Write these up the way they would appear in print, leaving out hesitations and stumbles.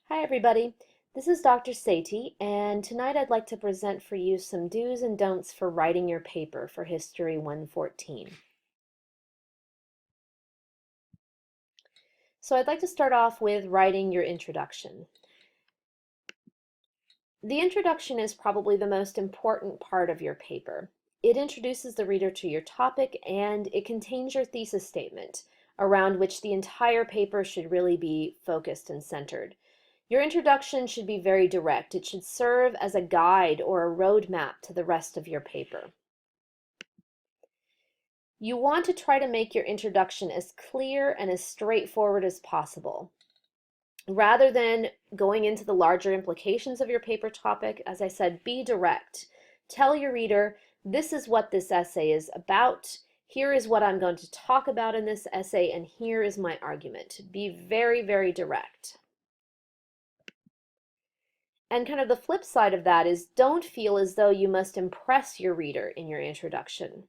Hi everybody, this is Dr. Satie, and tonight I'd like to present for you some do's and don'ts for writing your paper for History 114. So I'd like to start off with writing your introduction. The introduction is probably the most important part of your paper. It introduces the reader to your topic and it contains your thesis statement, around which the entire paper should really be focused and centered. Your introduction should be very direct. It should serve as a guide or a roadmap to the rest of your paper. You want to try to make your introduction as clear and as straightforward as possible. Rather than going into the larger implications of your paper topic, as I said, be direct. Tell your reader, this is what this essay is about. Here is what I'm going to talk about in this essay, and here is my argument. Be very, very direct. And kind of the flip side of that is don't feel as though you must impress your reader in your introduction.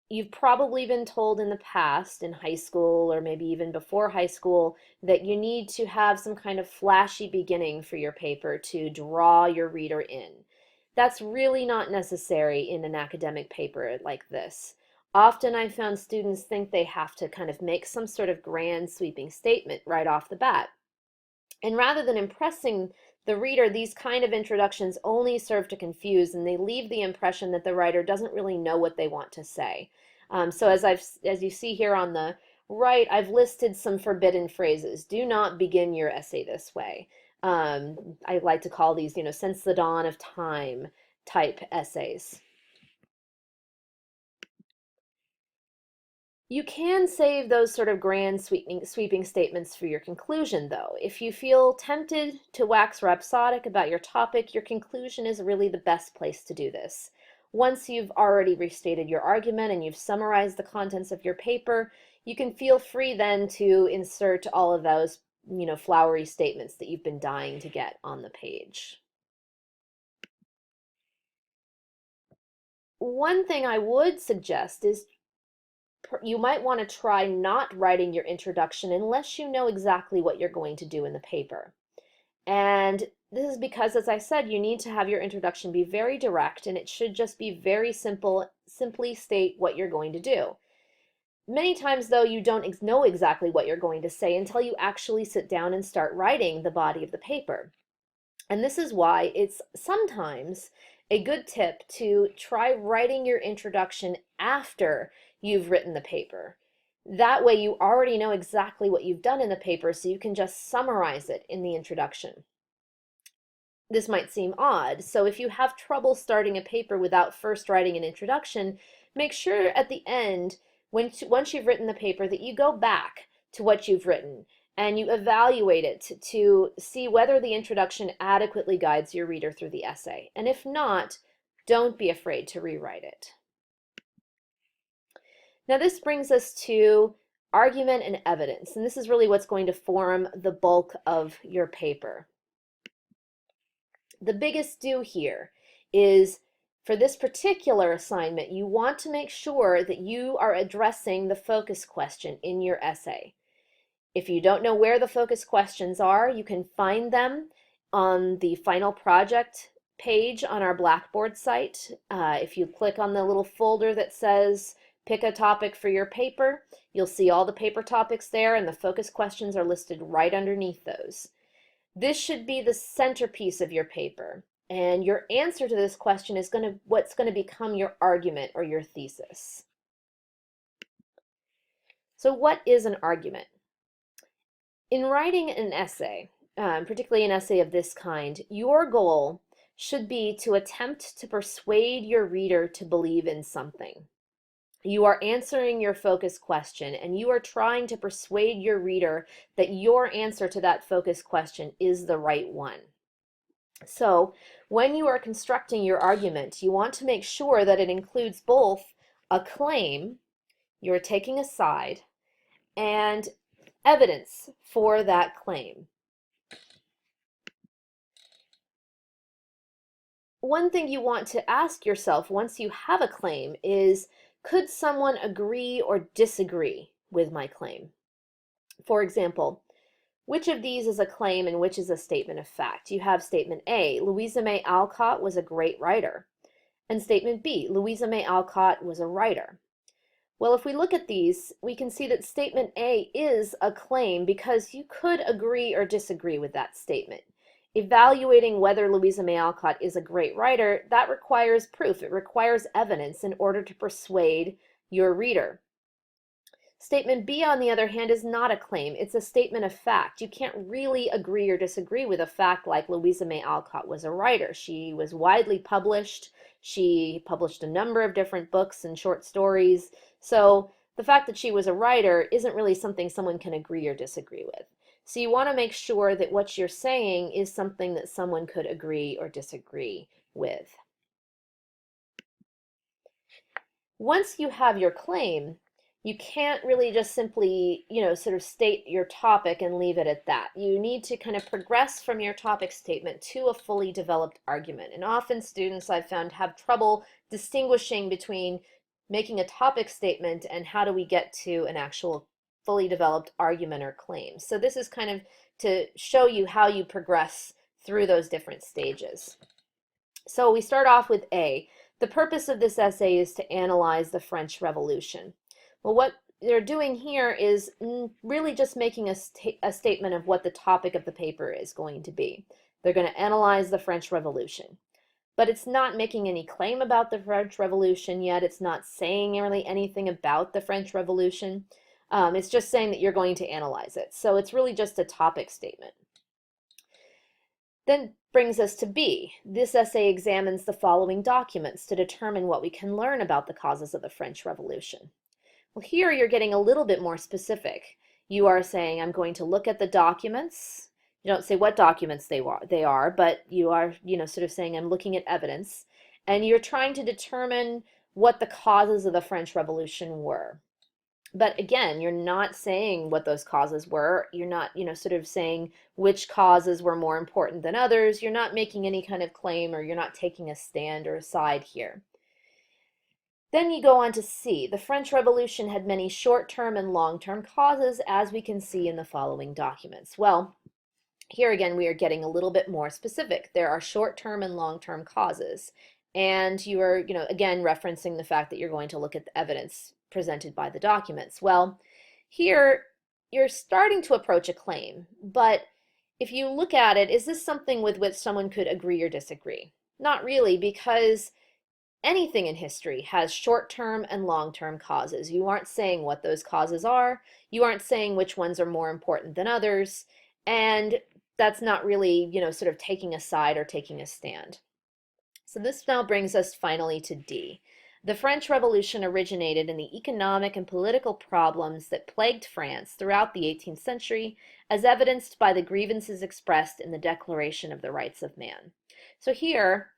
You've probably been told in the past, in high school or maybe even before high school, that you need to have some kind of flashy beginning for your paper to draw your reader in. That's really not necessary in an academic paper like this. Often I've found students think they have to kind of make some sort of grand sweeping statement right off the bat. And rather than impressing the reader, these kind of introductions only serve to confuse, and they leave the impression that the writer doesn't really know what they want to say. So as you see here on the right, I've listed some forbidden phrases. Do not begin your essay this way. I like to call these, since the dawn of time type essays. You can save those sort of grand sweeping statements for your conclusion, though. If you feel tempted to wax rhapsodic about your topic, your conclusion is really the best place to do this. Once you've already restated your argument and you've summarized the contents of your paper, you can feel free then to insert all of those, flowery statements that you've been dying to get on the page. One thing I would suggest is you might want to try not writing your introduction unless you know exactly what you're going to do in the paper. And this is because, as I said, you need to have your introduction be very direct, and it should just be very simple, simply state what you're going to do. Many times, though, you don't know exactly what you're going to say until you actually sit down and start writing the body of the paper. And this is why it's sometimes a good tip to try writing your introduction after you've written the paper. That way you already know exactly what you've done in the paper, so you can just summarize it in the introduction. This might seem odd, so if you have trouble starting a paper without first writing an introduction, make sure at the end, once you've written the paper, that you go back to what you've written and you evaluate it to see whether the introduction adequately guides your reader through the essay. And if not, don't be afraid to rewrite it. Now this brings us to argument and evidence, and this is really what's going to form the bulk of your paper. The biggest do here is, for this particular assignment, you want to make sure that you are addressing the focus question in your essay. If you don't know where the focus questions are, you can find them on the final project page on our Blackboard site. If you click on the little folder that says pick a topic for your paper, you'll see all the paper topics there, and the focus questions are listed right underneath those. This should be the centerpiece of your paper, and your answer to this question is what's going to become your argument or your thesis. So what is an argument? In writing an essay, particularly an essay of this kind, your goal should be to attempt to persuade your reader to believe in something. You are answering your focus question, and you are trying to persuade your reader that your answer to that focus question is the right one. So, when you are constructing your argument, you want to make sure that it includes both a claim, you're taking a side, and evidence for that claim. One thing you want to ask yourself once you have a claim is, could someone agree or disagree with my claim? For example, Which of these is a claim and which is a statement of fact? You have statement A, Louisa May Alcott was a great writer. And statement B, Louisa May Alcott was a writer. Well, if we look at these, we can see that statement A is a claim because you could agree or disagree with that statement. Evaluating whether Louisa May Alcott is a great writer, that requires proof. It requires evidence in order to persuade your reader. Statement B, on the other hand, is not a claim. It's a statement of fact. You can't really agree or disagree with a fact like Louisa May Alcott was a writer. She was widely published. She published a number of different books and short stories. So the fact that she was a writer isn't really something someone can agree or disagree with. So you want to make sure that what you're saying is something that someone could agree or disagree with. Once you have your claim, you can't really just simply, sort of state your topic and leave it at that. You need to kind of progress from your topic statement to a fully developed argument. And often students, I've found, have trouble distinguishing between making a topic statement and how do we get to an actual fully developed argument or claim. So this is kind of to show you how you progress through those different stages. So we start off with A. The purpose of this essay is to analyze the French Revolution. Well, what they're doing here is really just making a statement of what the topic of the paper is going to be. They're going to analyze the French Revolution. But it's not making any claim about the French Revolution yet. It's not saying really anything about the French Revolution. It's just saying that you're going to analyze it. So it's really just a topic statement. Then brings us to B. This essay examines the following documents to determine what we can learn about the causes of the French Revolution. Well, here you're getting a little bit more specific. You are saying, I'm going to look at the documents. You don't say what documents they are, but you are, sort of saying, I'm looking at evidence. And you're trying to determine what the causes of the French Revolution were. But again, you're not saying what those causes were. You're not, sort of saying which causes were more important than others. You're not making any kind of claim, or you're not taking a stand or a side here. Then you go on to C. The French Revolution had many short-term and long-term causes, as we can see in the following documents. Well, here again, we are getting a little bit more specific. There are short-term and long-term causes. And you are, again, referencing the fact that you're going to look at the evidence presented by the documents. Well, here you're starting to approach a claim, but if you look at it, is this something with which someone could agree or disagree? Not really, because anything in history has short-term and long-term causes. You aren't saying what those causes are. You aren't saying which ones are more important than others. And that's not really, sort of taking a side or taking a stand. So this now brings us finally to D. The French Revolution originated in the economic and political problems that plagued France throughout the 18th century, as evidenced by the grievances expressed in the Declaration of the Rights of Man. So here,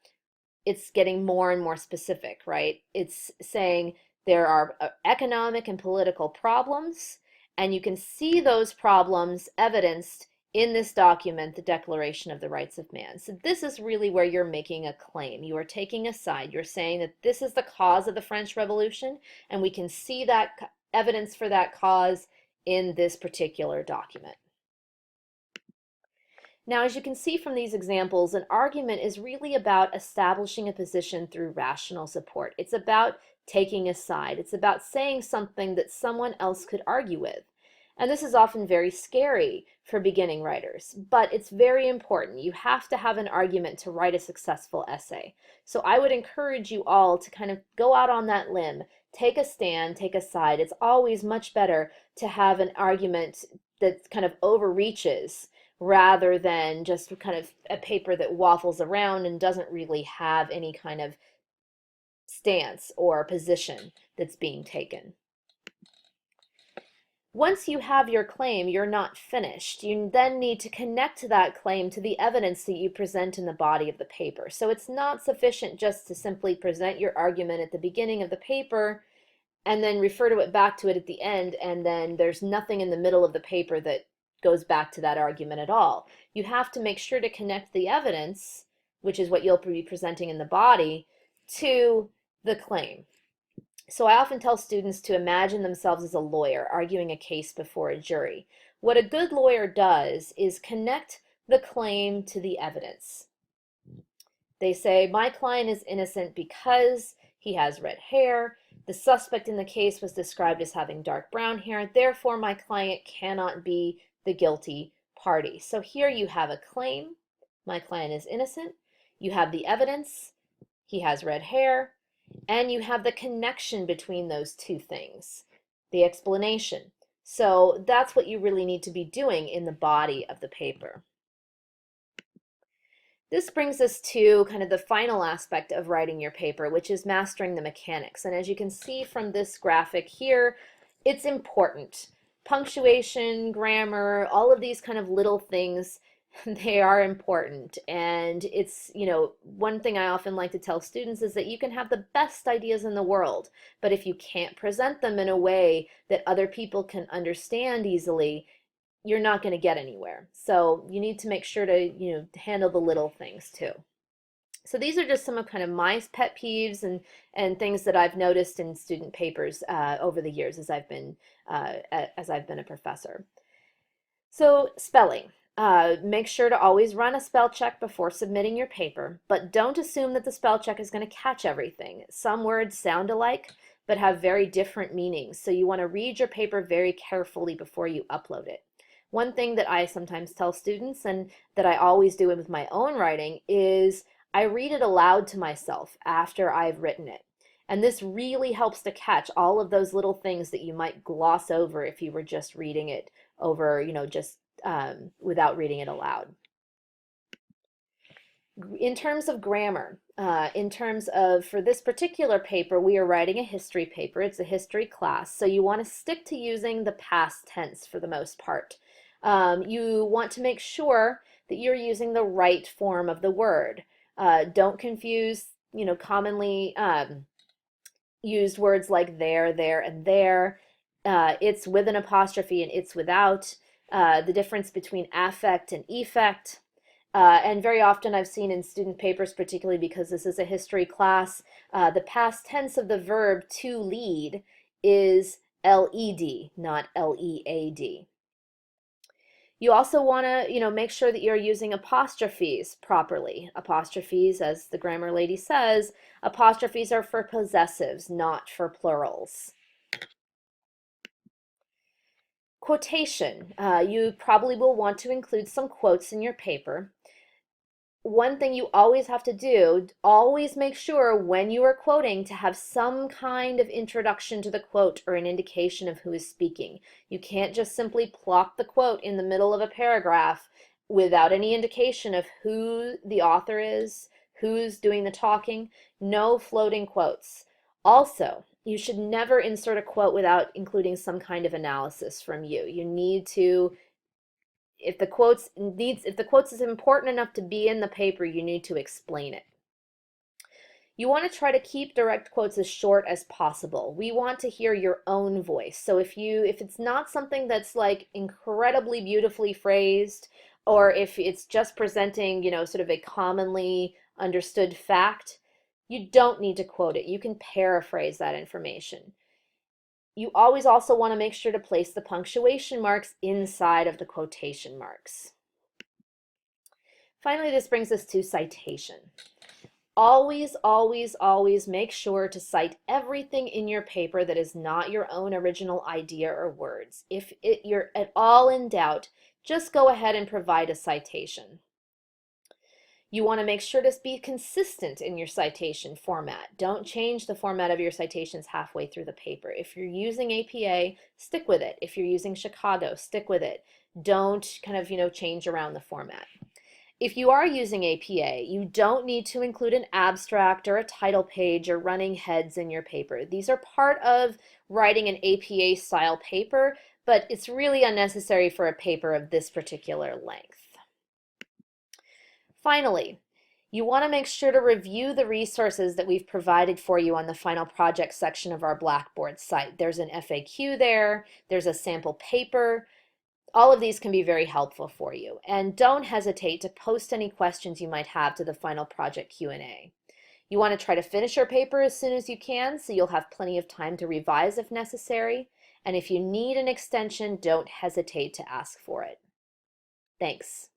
it's getting more and more specific, right? It's saying there are economic and political problems, and you can see those problems evidenced in this document, the Declaration of the Rights of Man. So this is really where you're making a claim. You are taking a side. You're saying that this is the cause of the French Revolution, and we can see that evidence for that cause in this particular document. Now, as you can see from these examples, an argument is really about establishing a position through rational support. It's about taking a side. It's about saying something that someone else could argue with. And this is often very scary for beginning writers, but it's very important. You have to have an argument to write a successful essay. So I would encourage you all to kind of go out on that limb, take a stand, take a side. It's always much better to have an argument that kind of overreaches rather than just kind of a paper that waffles around and doesn't really have any kind of stance or position that's being taken. Once you have your claim, you're not finished. You then need to connect that claim to the evidence that you present in the body of the paper. So it's not sufficient just to simply present your argument at the beginning of the paper and then refer to it back to it at the end, and then there's nothing in the middle of the paper that goes back to that argument at all. You have to make sure to connect the evidence, which is what you'll be presenting in the body, to the claim. So I often tell students to imagine themselves as a lawyer arguing a case before a jury. What a good lawyer does is connect the claim to the evidence. They say, my client is innocent because he has red hair. The suspect in the case was described as having dark brown hair. Therefore, my client cannot be the guilty party. So here you have a claim, my client is innocent. You have the evidence, he has red hair, and you have the connection between those two things, the explanation. So that's what you really need to be doing in the body of the paper. This brings us to kind of the final aspect of writing your paper, which is mastering the mechanics. And as you can see from this graphic here, it's important. Punctuation, grammar, all of these kind of little things, they are important. And it's, one thing I often like to tell students is that you can have the best ideas in the world, but if you can't present them in a way that other people can understand easily, you're not going to get anywhere. So you need to make sure to, handle the little things too. So these are just some of kind of my pet peeves and things that I've noticed in student papers over the years as I've been a professor. So spelling. Make sure to always run a spell check before submitting your paper, but don't assume that the spell check is going to catch everything. Some words sound alike, but have very different meanings. So you want to read your paper very carefully before you upload it. One thing that I sometimes tell students and that I always do with my own writing is I read it aloud to myself after I've written it. And this really helps to catch all of those little things that you might gloss over if you were just reading it over, just without reading it aloud. In terms of grammar, for this particular paper, we are writing a history paper. It's a history class, so you want to stick to using the past tense for the most part. You want to make sure that you're using the right form of the word. Don't confuse, commonly used words like there, and there. It's with an apostrophe and it's without. The difference between affect and effect. And very often I've seen in student papers, particularly because this is a history class, the past tense of the verb to lead is L-E-D, not L-E-A-D. You also want to, make sure that you're using apostrophes properly. Apostrophes, as the grammar lady says, apostrophes are for possessives, not for plurals. Quotation. You probably will want to include some quotes in your paper. One thing you always have to do, always make sure when you are quoting to have some kind of introduction to the quote or an indication of who is speaking. You can't just simply plop the quote in the middle of a paragraph without any indication of who the author is, who's doing the talking. No floating quotes. Also, you should never insert a quote without including some kind of analysis from you. You need to, if the quotes is important enough to be in the paper, you need to explain it. You want to try to keep direct quotes as short as possible. We want to hear your own voice. So if it's not something that's like incredibly beautifully phrased, or if it's just presenting, sort of a commonly understood fact, you don't need to quote it. You can paraphrase that information. You always also want to make sure to place the punctuation marks inside of the quotation marks. Finally, this brings us to citation. Always, always, always make sure to cite everything in your paper that is not your own original idea or words. If you're at all in doubt, just go ahead and provide a citation. You want to make sure to be consistent in your citation format. Don't change the format of your citations halfway through the paper. If you're using APA, stick with it. If you're using Chicago, stick with it. Don't kind of, change around the format. If you are using APA, you don't need to include an abstract or a title page or running heads in your paper. These are part of writing an APA style paper, but it's really unnecessary for a paper of this particular length. Finally, you want to make sure to review the resources that we've provided for you on the final project section of our Blackboard site. There's an FAQ there, there's a sample paper. All of these can be very helpful for you. And don't hesitate to post any questions you might have to the final project Q&A. You want to try to finish your paper as soon as you can so you'll have plenty of time to revise if necessary. And if you need an extension, don't hesitate to ask for it. Thanks.